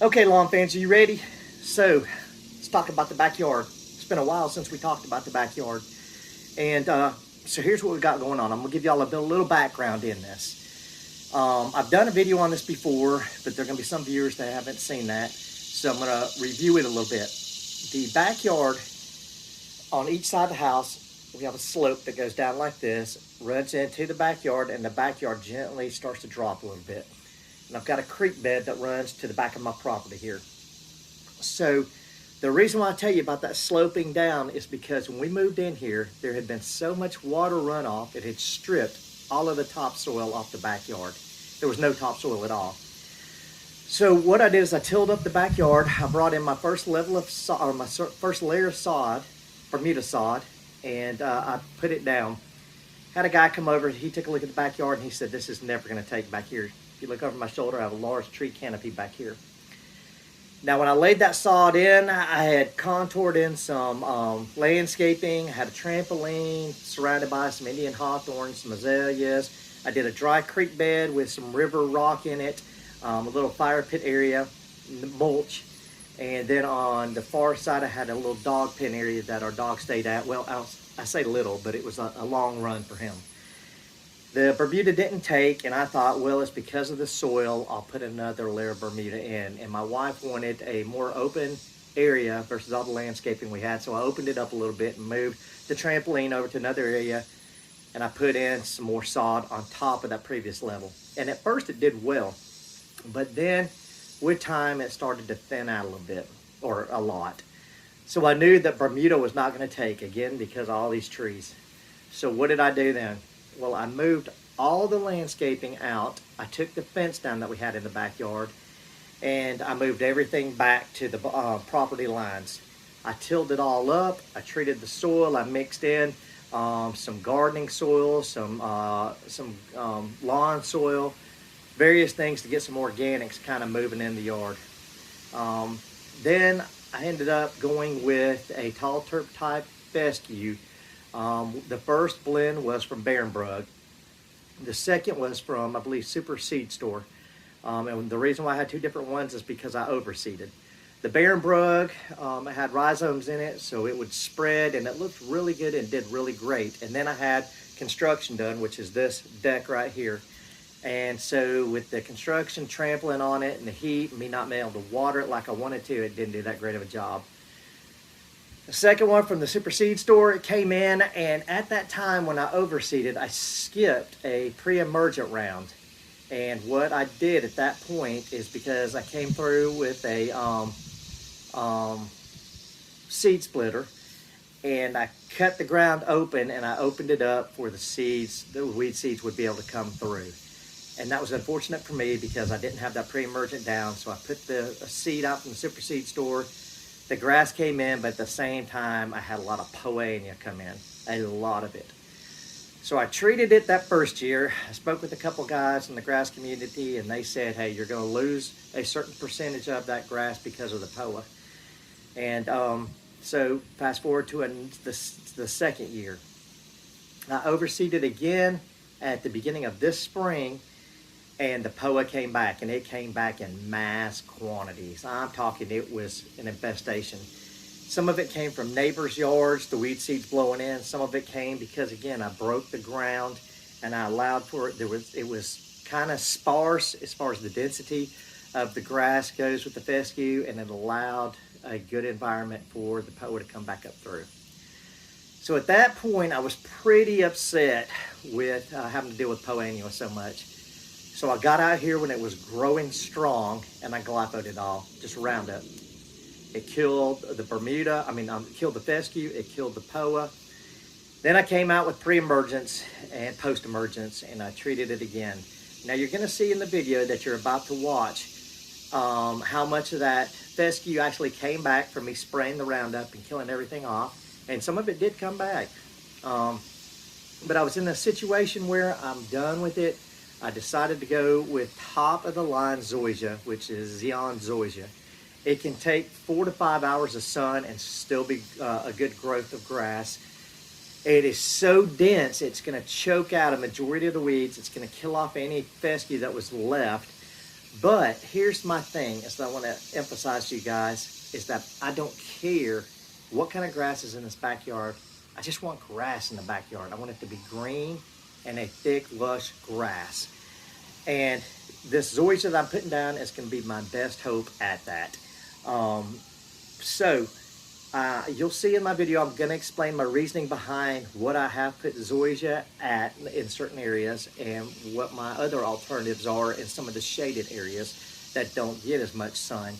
Okay, lawn fans, are you ready? So, let's talk about the backyard. It's been a while since we talked about the backyard. And so here's what we got going on. I'm going to give y'all a little background in this. I've done a video on this before, but there are going to be some viewers that haven't seen that. So I'm going to review it a little bit. The backyard, on each side of the house, we have a slope that goes down like this, runs into the backyard, and the backyard gently starts to drop a little bit. And I've got a creek bed that runs to the back of my property here. So the reason why I tell you about that sloping down is because when we moved in here, there had been so much water runoff, it had stripped all of the topsoil off the backyard. There was no topsoil at all. So what I did is I tilled up the backyard. I brought in my first level of sod, or my first layer of sod, Bermuda sod, and I put it down. Had a guy come over, he took a look at the backyard and he said, this is never gonna take back here. If you look over my shoulder, I have a large tree canopy back here. Now, when I laid that sod in, I had contoured in some landscaping. I had a trampoline surrounded by some Indian hawthorns, some azaleas. I did a dry creek bed with some river rock in it, a little fire pit area, mulch. And then on the far side, I had a little dog pen area that our dog stayed at. Well, I say little, but it was a long run for him. The Bermuda didn't take, and I thought, well, it's because of the soil, I'll put another layer of Bermuda in. And my wife wanted a more open area versus all the landscaping we had, so I opened it up a little bit and moved the trampoline over to another area, and I put in some more sod on top of that previous level. And at first it did well, but then with time it started to thin out a little bit, or a lot. So I knew that Bermuda was not going to take, again, because of all these trees. So what did I do then? Well, I moved all the landscaping out. I took the fence down that we had in the backyard, and I moved everything back to the property lines. I tilled it all up. I treated the soil. I mixed in some gardening soil, some lawn soil, various things to get some organics kind of moving in the yard. Then I ended up going with a tall Turf Type Fescue. The first blend was from Bermuda. The second was from, I believe, Super Seed Store. And the reason why I had two different ones is because I overseeded. The Bermuda had rhizomes in it, so it would spread, and it looked really good and did really great. And then I had construction done, which is this deck right here. And so with the construction trampling on it and the heat, and me not being able to water it like I wanted to, it didn't do that great of a job. The second one from the Super Seed Store, it came in, and at that time when I overseeded, I skipped a pre-emergent round. And what I did at that point is, because I came through with a seed splitter, and I cut the ground open and I opened it up for the seeds, the weed seeds would be able to come through. And that was unfortunate for me because I didn't have that pre-emergent down, so I put the seed out from the Super Seed Store. The grass came in, but at the same time, I had a lot of poania come in, a lot of it. So I treated it that first year. I spoke with a couple guys in the grass community, and they said, hey, you're going to lose a certain percentage of that grass because of the POA. And so fast forward to the second year. I overseeded again at the beginning of this spring, and the POA came back, and it came back in mass quantities. I'm talking, it was an infestation. Some of it came from neighbors' yards, the weed seeds blowing in. Some of it came because, again, I broke the ground and I allowed for it. It was kind of sparse as far as the density of the grass goes with the fescue, and it allowed a good environment for the POA to come back up through. So at that point, I was pretty upset with having to deal with poania so much. So I got out here when it was growing strong, and I glyphoed it all, just Roundup. It killed the Bermuda, killed the fescue, it killed the POA. Then I came out with pre-emergence and post-emergence, and I treated it again. Now you're gonna see in the video that you're about to watch how much of that fescue actually came back from me spraying the Roundup and killing everything off. And some of it did come back. But I was in a situation where I'm done with it. I decided to go with top of the line Zoysia, which is Zeon Zoysia. It can take 4 to 5 hours of sun and still be a good growth of grass. It is so dense, it's going to choke out a majority of the weeds. It's going to kill off any fescue that was left. But here's my thing, is that I want to emphasize to you guys, is that I don't care what kind of grass is in this backyard. I just want grass in the backyard. I want it to be green and a thick, lush grass. And this zoysia that I'm putting down is going to be my best hope at that. You'll see in my video, I'm going to explain my reasoning behind what I have put zoysia at in certain areas and what my other alternatives are in some of the shaded areas that don't get as much sun.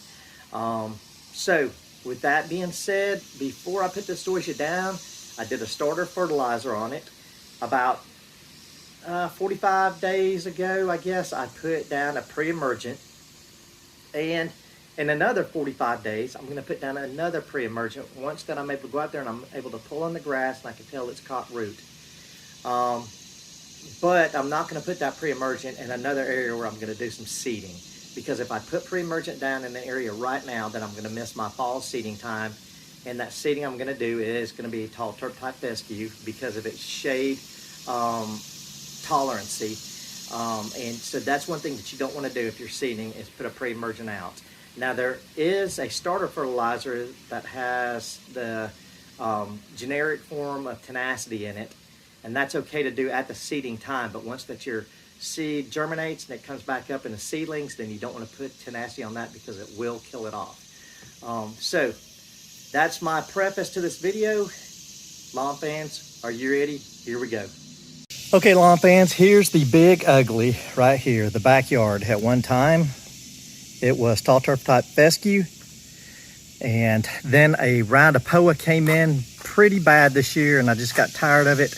So with that being said, before I put the zoysia down, I did a starter fertilizer on it. About 45 days ago, I guess, I put down a pre-emergent, and in another 45 days, I'm going to put down another pre-emergent once that I'm able to go out there and I'm able to pull on the grass and I can tell it's caught root. But I'm not going to put that pre-emergent in another area where I'm going to do some seeding, because if I put pre-emergent down in the area right now, then I'm going to miss my fall seeding time. And that seeding I'm going to do is going to be tall Turf Type Fescue because of its shade tolerancy. And so that's one thing that you don't want to do if you're seeding, is put a pre-emergent out. Now there is a starter fertilizer that has the generic form of tenacity in it, and that's okay to do at the seeding time. But once that your seed germinates and it comes back up in the seedlings, then you don't want to put tenacity on that because it will kill it off. So that's my preface to this video. Lawn fans, are you ready? Here we go. Okay, lawn fans, here's the big ugly right here, the backyard. At one time, it was tall Turf Type Fescue, and then a round of POA came in pretty bad this year, and I just got tired of it.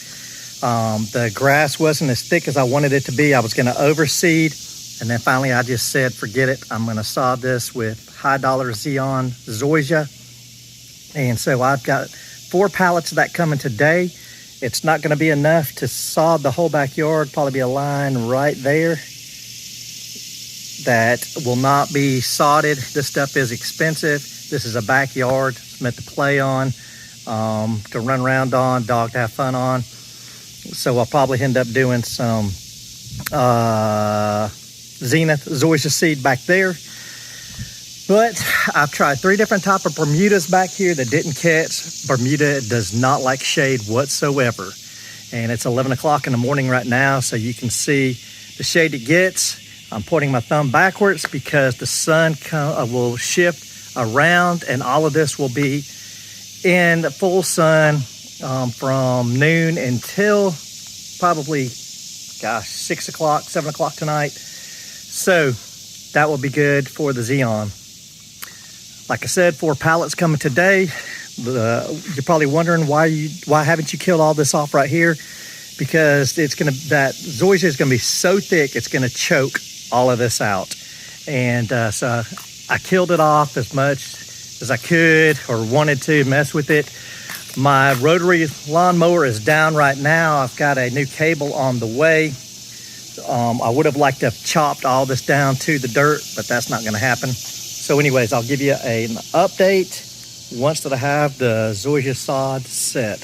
The grass wasn't as thick as I wanted it to be. I was going to overseed, and then finally I just said, forget it. I'm going to sod this with high dollar Zeon Zoysia. And so I've got 4 pallets of that coming today. It's not going to be enough to sod the whole backyard. Probably be a line right there that will not be sodded. This stuff is expensive. This is a backyard. It's meant to play on, to run around on, dog to have fun on. So I'll probably end up doing some Zenith Zoysia seed back there. But I've tried 3 different types of Bermudas back here that didn't catch. Bermuda does not like shade whatsoever. And it's 11 o'clock in the morning right now, so you can see the shade it gets. I'm pointing my thumb backwards because the sun will shift around, and all of this will be in full sun from noon until probably, 6 o'clock, 7 o'clock tonight. So that will be good for the Zeon. Like I said, 4 pallets coming today. You're probably wondering why haven't you killed all this off right here? Because that zoysia is gonna be so thick it's gonna choke all of this out. And so I killed it off as much as I could or wanted to mess with it. My rotary lawnmower is down right now. I've got a new cable on the way. I would have liked to have chopped all this down to the dirt, but that's not gonna happen. So anyways, I'll give you an update once that I have the zoysia sod set.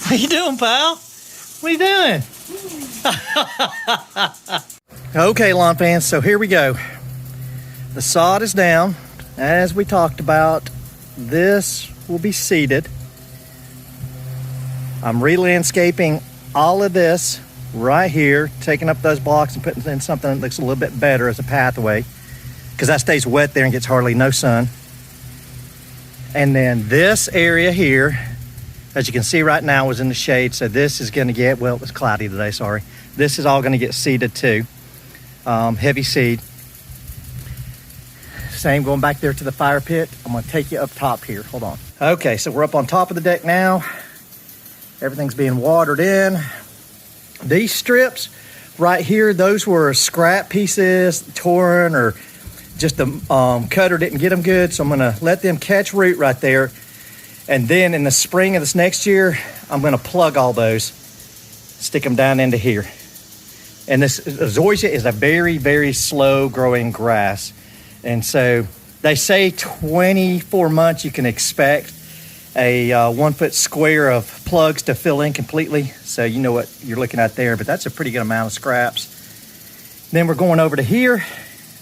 What you doing, pal? What are you doing? Okay, lawn fans, so here we go. The sod is down. As we talked about, this will be seeded. I'm re-landscaping all of this right here, taking up those blocks and putting in something that looks a little bit better as a pathway, because that stays wet there and gets hardly no sun. And then this area here, as you can see right now, was in the shade, so this is going to get, well, it was cloudy today, sorry. This is all going to get seeded too, heavy seed. Same going back there to the fire pit. I'm going to take you up top here. Hold on. Okay, so we're up on top of the deck now. Everything's being watered in. These strips right here, those were scrap pieces, torn, or just the cutter didn't get them good. So I'm going to let them catch root right there. And then in the spring of this next year, I'm going to plug all those, stick them down into here. And this zoysia is a very, very slow growing grass. And so they say 24 months you can expect a 1 foot square of plugs to fill in completely. So you know what you're looking at there, but that's a pretty good amount of scraps. Then we're going over to here,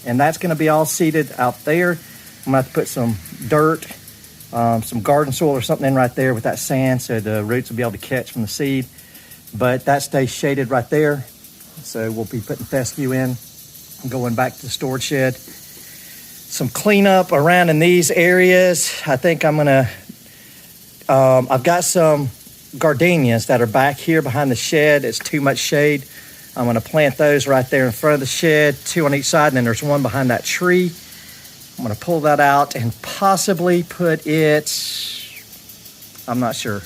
and that's going to be all seeded out there. I'm going to have to put some dirt, some garden soil or something in right there with that sand so the roots will be able to catch from the seed. But that stays shaded right there. So we'll be putting fescue in and going back to the storage shed. Some cleanup around in these areas. I think I'm gonna, I've got some gardenias that are back here behind the shed. It's too much shade. I'm gonna plant those right there in front of the shed, 2 on each side, and then there's one behind that tree. I'm gonna pull that out and possibly put it, I'm not sure,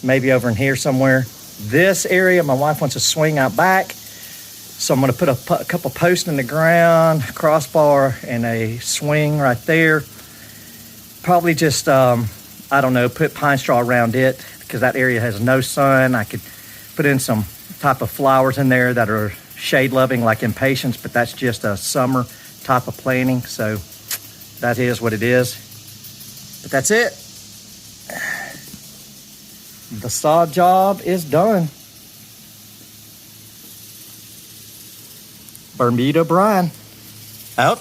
maybe over in here somewhere. This area, my wife wants a swing out back. So I'm gonna put a couple posts in the ground, crossbar, and a swing right there. Probably just, I don't know, put pine straw around it because that area has no sun. I could put in some type of flowers in there that are shade loving like impatiens, but that's just a summer type of planting. So that is what it is. But that's it. The sod job is done. Bermuda Brian, out.